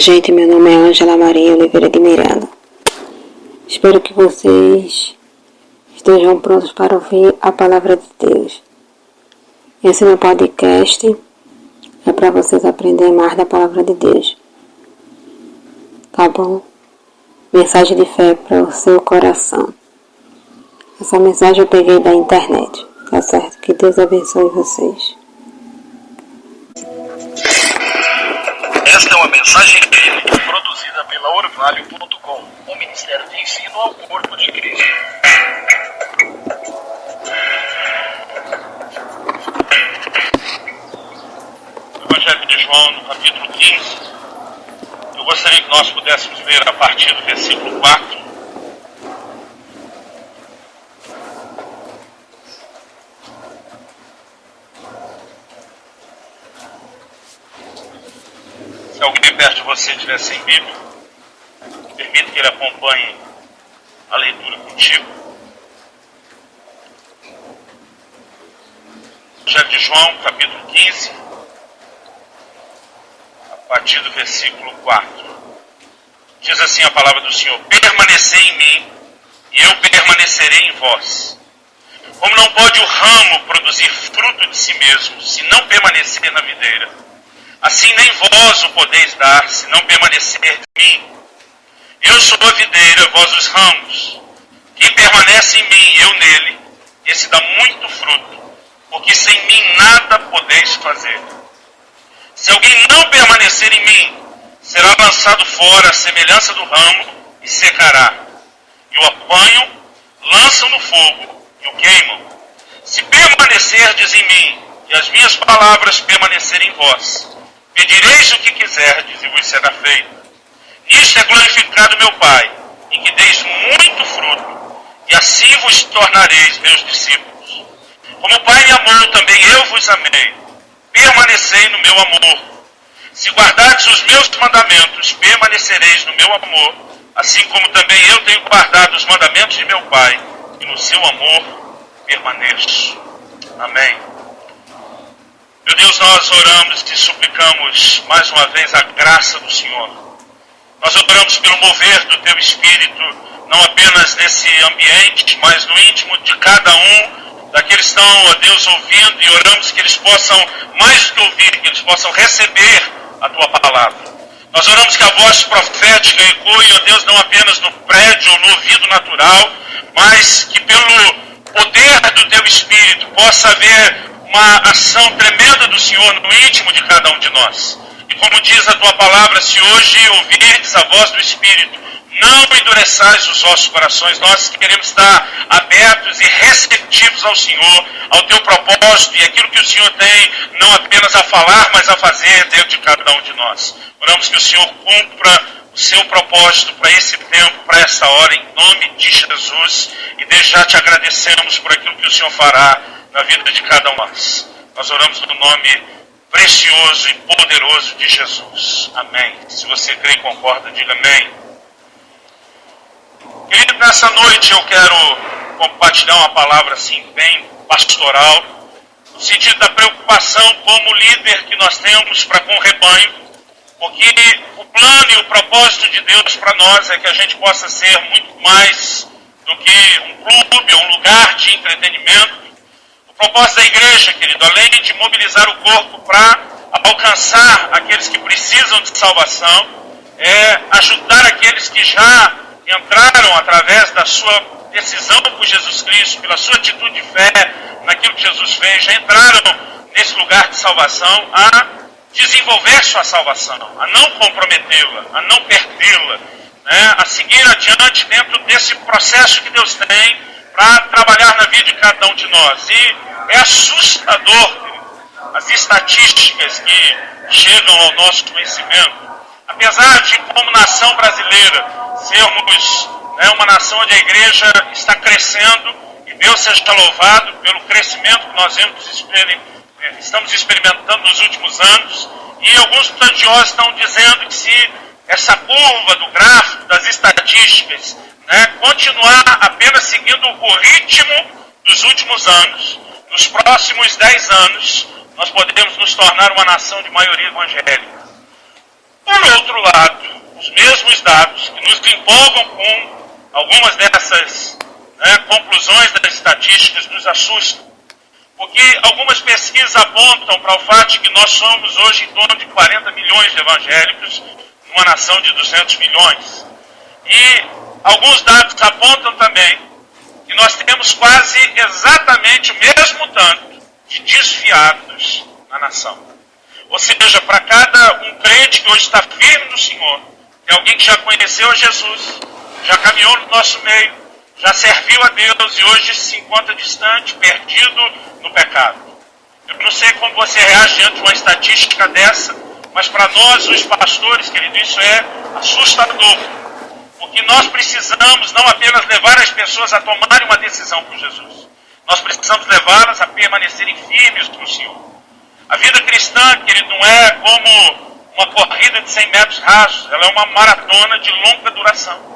gente, meu nome é Ângela Maria Oliveira de Miranda. Espero que vocês estejam prontos para ouvir a palavra de Deus. Esse meu podcast é para vocês aprenderem mais da palavra de Deus. Tá bom? Mensagem de fé para o seu coração. Essa mensagem eu peguei da internet. Tá certo? Que Deus abençoe vocês. Esta é uma mensagem bíblica produzida pela Orvalho.com, o Ministério de Ensino ao Corpo de Cristo. Evangelho de João, no capítulo 15, eu gostaria que nós pudéssemos ler a partir do versículo 4. Se alguém perto de você estiver sem Bíblia, permita que ele acompanhe a leitura contigo. Evangelho de João, capítulo 15, a partir do versículo 4. Diz assim a palavra do Senhor: permanecei em mim, e eu permanecerei em vós. Como não pode o ramo produzir fruto de si mesmo, se não permanecer na videira, assim nem vós o podeis dar, se não permanecer de mim. Eu sou a videira, vós os ramos. Quem permanece em mim e eu nele, esse dá muito fruto, porque sem mim nada podeis fazer. Se alguém não permanecer em mim, será lançado fora à semelhança do ramo e secará. E o apanham, lançam no fogo e o queimam. Se permanecerdes em mim, e as minhas palavras permanecerem em vós, pedireis o que quiserdes e vos será feito. Nisto é glorificado meu Pai, em que deis muito fruto, e assim vos tornareis meus discípulos. Como o Pai me amou, também eu vos amei. Permanecei no meu amor. Se guardardes os meus mandamentos, permanecereis no meu amor, assim como também eu tenho guardado os mandamentos de meu Pai, e no seu amor permaneço. Amém. Meu Deus, nós oramos e suplicamos mais uma vez a graça do Senhor. Nós oramos pelo mover do Teu Espírito, não apenas nesse ambiente, mas no íntimo de cada um daqueles que estão, ó Deus, ouvindo, e oramos que eles possam, mais do que ouvir, que eles possam receber a Tua palavra. Nós oramos que a voz profética ecoe, ó Deus, não apenas no prédio ou no ouvido natural, mas que pelo poder do Teu Espírito possa haver uma ação tremenda do Senhor no íntimo de cada um de nós. E como diz a Tua palavra, se hoje ouvirdes a voz do Espírito, não endureçais os vossos corações. Nós queremos estar abertos e receptivos ao Senhor, ao Teu propósito e aquilo que o Senhor tem, não apenas a falar, mas a fazer dentro de cada um de nós. Oramos que o Senhor cumpra o Seu propósito para esse tempo, para essa hora, em nome de Jesus. E desde já te agradecemos por aquilo que o Senhor fará na vida de cada um de nós. Nós oramos no nome precioso e poderoso de Jesus. Amém. Se você crê e concorda, diga amém. Querido, nessa noite eu quero compartilhar uma palavra assim bem pastoral, no sentido da preocupação como líder que nós temos para com o rebanho, porque o plano e o propósito de Deus para nós é que a gente possa ser muito mais do que um clube ou um lugar de entretenimento. O propósito da igreja, querido, além de mobilizar o corpo para alcançar aqueles que precisam de salvação, é ajudar aqueles que já entraram através da sua decisão por Jesus Cristo, pela sua atitude de fé naquilo que Jesus fez, já entraram nesse lugar de salvação, a desenvolver sua salvação, a não comprometê-la, a não perdê-la, né? A seguir adiante dentro desse processo que Deus tem para trabalhar na vida de cada um de nós. E é assustador as estatísticas que chegam ao nosso conhecimento. Apesar de, como nação brasileira, sermos uma nação onde a igreja está crescendo, e Deus seja louvado pelo crescimento que nós estamos experimentando nos últimos anos, e alguns estudiosos estão dizendo que se essa curva do gráfico, das estatísticas, continuar apenas seguindo o ritmo dos últimos anos, nos próximos 10 anos, nós podemos nos tornar uma nação de maioria evangélica. Por outro lado, os mesmos dados que nos empolgam com algumas dessas conclusões das estatísticas nos assustam, porque algumas pesquisas apontam para o fato de que nós somos hoje em torno de 40 milhões de evangélicos numa nação de 200 milhões. E alguns dados apontam também que nós temos quase exatamente o mesmo tanto de desviados na nação. Ou seja, para cada um crente que hoje está firme no Senhor, tem alguém que já conheceu a Jesus, já caminhou no nosso meio, já serviu a Deus e hoje se encontra distante, perdido no pecado. Eu não sei como você reage diante de uma estatística dessa, mas para nós, os pastores, querido, isso é assustador. Porque nós precisamos não apenas levar as pessoas a tomarem uma decisão por Jesus, nós precisamos levá-las a permanecerem firmes no Senhor. A vida cristã, querido, não é como uma corrida de 100 metros rasos, ela é uma maratona de longa duração.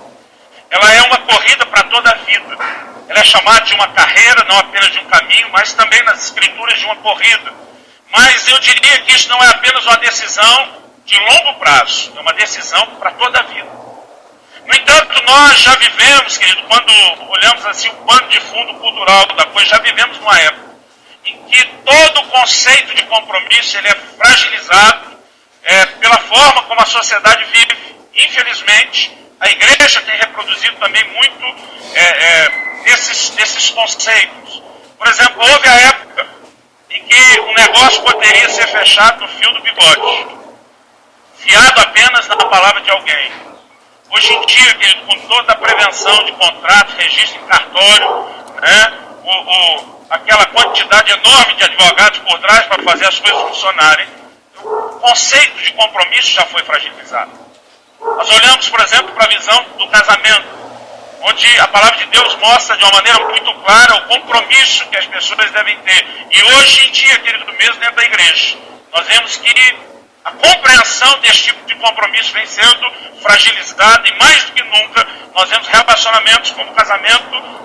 Ela é uma corrida para toda a vida. Ela é chamada de uma carreira, não apenas de um caminho, mas também nas escrituras de uma corrida. Mas eu diria que isso não é apenas uma decisão de longo prazo, é uma decisão para toda a vida. No entanto, nós já vivemos, querido, quando olhamos assim o pano de fundo cultural da coisa, já vivemos numa época em que todo o conceito de compromisso ele é fragilizado pela forma como a sociedade vive. Infelizmente, a igreja tem reproduzido também muito desses conceitos. Por exemplo, houve a época em que o negócio poderia ser fechado no fio do bigode, fiado apenas na palavra de alguém. Hoje em dia, querido, com toda a prevenção de contratos, registro em cartório, aquela quantidade enorme de advogados por trás para fazer as coisas funcionarem, o conceito de compromisso já foi fragilizado. Nós olhamos, por exemplo, para a visão do casamento, onde a palavra de Deus mostra de uma maneira muito clara o compromisso que as pessoas devem ter. E hoje em dia, querido, mesmo dentro da igreja, nós vemos que a compreensão desse tipo de compromisso vem sendo fragilizada e mais do que nunca nós vemos relacionamentos como casamento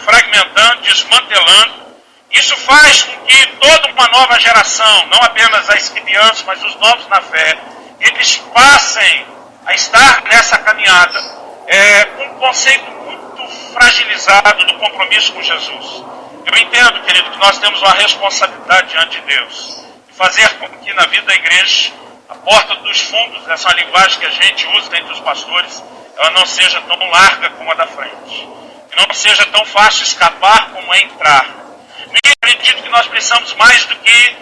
fragmentando, desmantelando. Isso faz com que toda uma nova geração, não apenas as crianças, mas os novos na fé, eles passem a estar nessa caminhada com um conceito muito fragilizado do compromisso com Jesus. Eu entendo, querido, que nós temos uma responsabilidade diante de Deus de fazer com que na vida da igreja a porta dos fundos, essa é uma linguagem que a gente usa entre os pastores, ela não seja tão larga como a da frente, que não seja tão fácil escapar como é entrar. Eu acredito que nós precisamos mais do que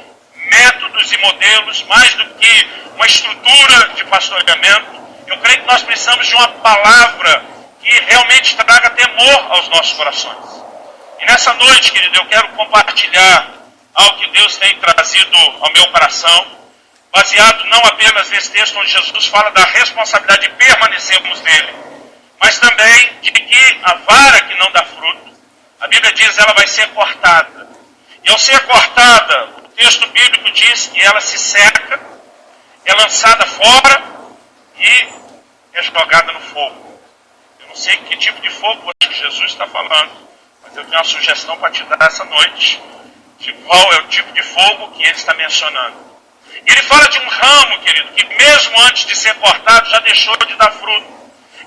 métodos e modelos, mais do que uma estrutura de pastoreamento. Eu creio que nós precisamos de uma palavra que realmente traga temor aos nossos corações. E nessa noite, querido, eu quero compartilhar algo que Deus tem trazido ao meu coração, baseado não apenas nesse texto onde Jesus fala da responsabilidade de permanecermos nele, mas também de que a vara que não dá fruto, a Bíblia diz ela vai ser cortada. E ao ser cortada, o texto bíblico diz que ela se seca, é lançada fora e é jogada no fogo. Eu não sei que tipo de fogo Jesus está falando, mas eu tenho uma sugestão para te dar essa noite, de qual é o tipo de fogo que ele está mencionando. Ele fala de um ramo, querido, que mesmo antes de ser cortado já deixou de dar fruto.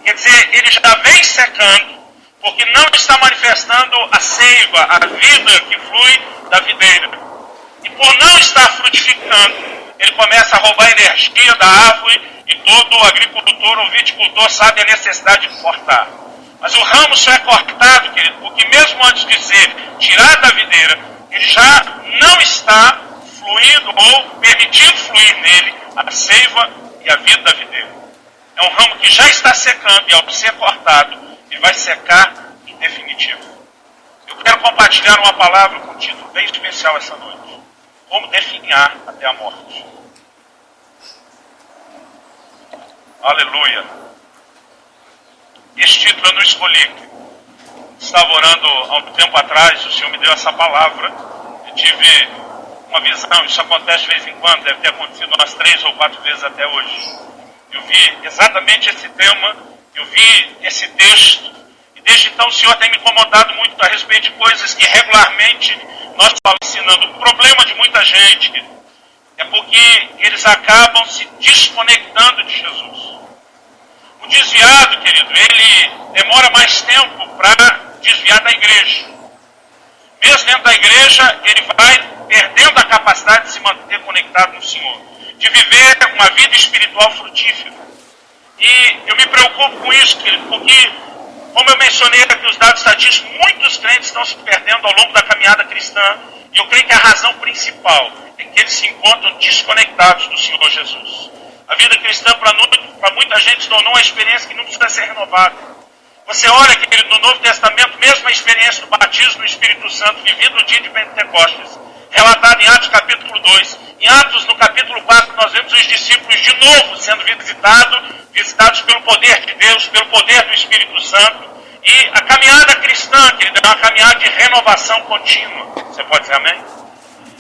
Quer dizer, ele já vem secando, porque não está manifestando a seiva, a vida que flui da videira. E por não estar frutificando, ele começa a roubar a energia da árvore e todo agricultor ou viticultor sabe a necessidade de cortar. Mas o ramo só é cortado, querido, porque mesmo antes de ser tirado da videira, ele já não está fluindo ou permitindo fluir nele a seiva e a vida da videira. É um ramo que já está secando e ao ser cortado, ele vai secar em definitivo. Eu quero compartilhar uma palavra com um título bem especial essa noite. Como definhar até a morte. Aleluia. Esse título eu não escolhi. Estava orando há um tempo atrás, o Senhor me deu essa palavra. Eu tive uma visão, isso acontece de vez em quando, deve ter acontecido umas 3 ou 4 vezes até hoje. Eu vi exatamente esse tema, eu vi esse texto, e desde então o Senhor tem me incomodado muito a respeito de coisas que regularmente nós estamos ensinando. O problema de muita gente é porque eles acabam se desconectando de Jesus. O desviado, querido, ele demora mais tempo para desviar da igreja. Mesmo dentro da igreja, ele vai perdendo a capacidade de se manter conectado no Senhor, de viver uma vida espiritual frutífera. E eu me preocupo com isso, querido, porque, como eu mencionei aqui os dados estatísticos, muitos crentes estão se perdendo ao longo da caminhada cristã, e eu creio que a razão principal é que eles se encontram desconectados do Senhor Jesus. A vida cristã, para muita gente, se tornou uma experiência que não precisa ser renovada. Você olha, querido, no Novo Testamento, mesmo a experiência do batismo no Espírito Santo, vivido no dia de Pentecostes, relatado em Atos capítulo 2. Em Atos, no capítulo 4, nós vemos os discípulos de novo sendo visitados pelo poder de Deus, pelo poder do Espírito Santo. E a caminhada cristã, querido, é uma caminhada de renovação contínua. Você pode dizer amém?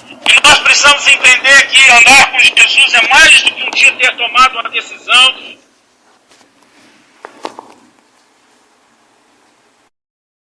E nós precisamos entender que andar com Jesus é mais do que um dia ter tomado uma decisão,